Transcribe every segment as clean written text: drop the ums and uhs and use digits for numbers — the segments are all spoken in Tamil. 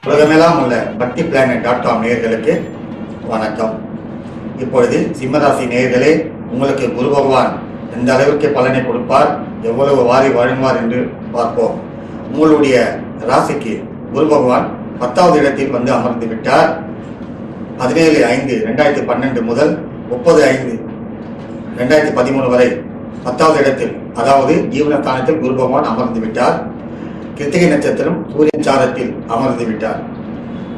உலகமெல்லாம் உள்ள பக்திபிளானட்.com நேயர்களுக்கு வணக்கம். இப்பொழுது சிம்மராசி நேயர்களே, உங்களுக்கு குரு பகவான் எந்த அளவிற்கு பலனை கொடுப்பார், எவ்வளவு வாரி வழங்குவார் என்று பார்ப்போம். உங்களுடைய ராசிக்கு குரு பகவான் 10வது இடத்தில் வந்து அமர்ந்து விட்டார். 17/5/2012 முதல் 30/5/2013 வரை 10வது இடத்தில், அதாவது ஜீவனஸ்தானத்தில் குரு பகவான் அமர்ந்து விட்டார். கிருத்திகை நட்சத்திரம் சூரியன் சாரத்தில் அமர்ந்து விட்டார்.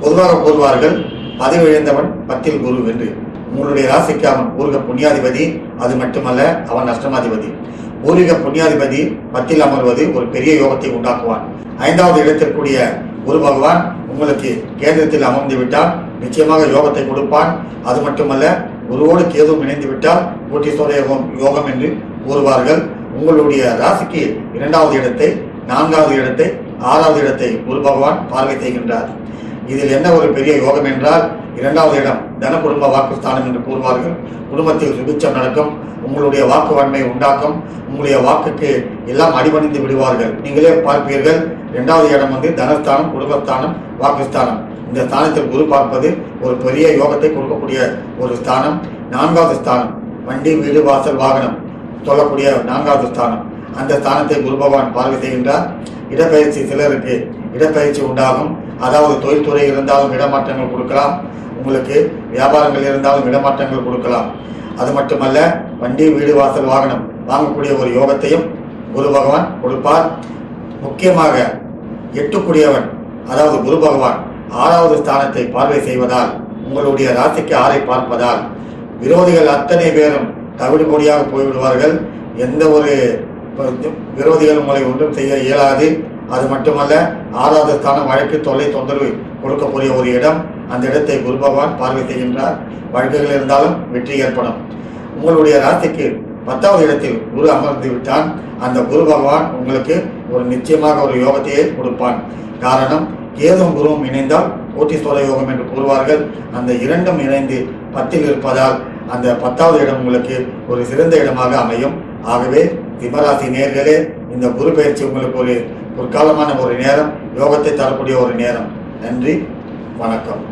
பொதுவாக கூறுவார்கள், பதவி இழந்தவன் 10ல் குரு என்று. உங்களுடைய ராசிக்கு அவன் பூர்வ புண்ணியாதிபதி, அது மட்டுமல்ல அவன் அஷ்டமாதிபதி. பூர்வீக புண்ணியாதிபதி 10ல் அமர்வது ஒரு பெரிய யோகத்தை உண்டாக்குவான். 5வது இடத்திற்குரிய குரு பகவான் உங்களுக்கு கேந்திரத்தில் அமர்ந்து விட்டால் நிச்சயமாக யோகத்தை கொடுப்பான். அது மட்டுமல்ல, குருவோடு கேதுவும் இணைந்து விட்டால் கோட்டீஸ்வர யோகம் என்று கூறுவார்கள். உங்களுடைய ராசிக்கு 2வது இடத்தை, 4வது இடத்தை, 6வது இடத்தை குரு பகவான் பார்வை செய்கின்றார். இதில் என்ன ஒரு பெரிய யோகம் என்றால், 2வது இடம் தன குடும்ப வாக்குஸ்தானம் என்று கூறுவார்கள். குடும்பத்தில் சுபிட்சம் நடக்கும், உங்களுடைய வாக்கு வன்மை உண்டாக்கும், உங்களுடைய வாக்குக்கு எல்லாம் அடிபணிந்து விடுவார்கள். நீங்களே பார்ப்பீர்கள், 2வது இடம் வந்து தனஸ்தானம், குடும்பஸ்தானம், வாக்குஸ்தானம். இந்த ஸ்தானத்தில் குரு பார்ப்பது ஒரு பெரிய யோகத்தை கொடுக்கக்கூடிய ஒரு ஸ்தானம். 4வது ஸ்தானம் வண்டி, வீடு, வாசல், வாகனம் சொல்லக்கூடிய 4வது ஸ்தானம். அந்த ஸ்தானத்தை குரு பகவான் பார்வை செய்கின்றார். இடப்பயிற்சி சிலருக்கு இடப்பயிற்சி உண்டாகும். அதாவது தொழில்துறை இருந்தாலும் இடமாற்றங்கள் கொடுக்கலாம், உங்களுக்கு வியாபாரங்கள் இருந்தாலும் இடமாற்றங்கள் கொடுக்கலாம். அது மட்டுமல்ல, வண்டி, வீடு, வாசல், வாகனம் வாங்கக்கூடிய ஒரு யோகத்தையும் குரு பகவான் கொடுப்பார். முக்கியமாக 8க்குரியவன், அதாவது குரு பகவான் 6வது ஸ்தானத்தை பார்வை செய்வதால், உங்களுடைய ராசிக்கு 6ஐ பார்ப்பதால் விரோதிகள் அத்தனை பேரும் தவிடு பொடியாக போய்விடுவார்கள். எந்த ஒரு விரோதிகள் உங்களை ஒன்றும் செய்ய இயலாது. அது மட்டுமல்ல, 6வது ஸ்தானம் வழக்கு, தொல்லை, தொந்தரவு கொடுக்கக்கூடிய ஒரு இடம். அந்த இடத்தை குரு பகவான் பார்வை செய்கின்றார். வழக்குகள் இருந்தாலும் வெற்றி ஏற்படும். உங்களுடைய ராசிக்கு 10வது இடத்தில் குரு அமர்ந்து விட்டான். அந்த குரு பகவான் உங்களுக்கு ஒரு நிச்சயமாக ஒரு யோகத்தையே கொடுப்பான். காரணம், கேதுவும் குருவும் இணைந்தால் கோட்டீஸ்வர யோகம் என்று கூறுவார்கள். அந்த இரண்டும் இணைந்து 10ல் இருப்பதால் அந்த 10வது இடம் உங்களுக்கு ஒரு சிறந்த இடமாக அமையும். ஆகவே சிம்மராசி நேயர்களே, இந்த குரு பயிற்சி உங்களுக்கு ஒரு பொற்காலமான ஒரு நேரம், யோகத்தை தரக்கூடிய ஒரு நேரம். நன்றி, வணக்கம்.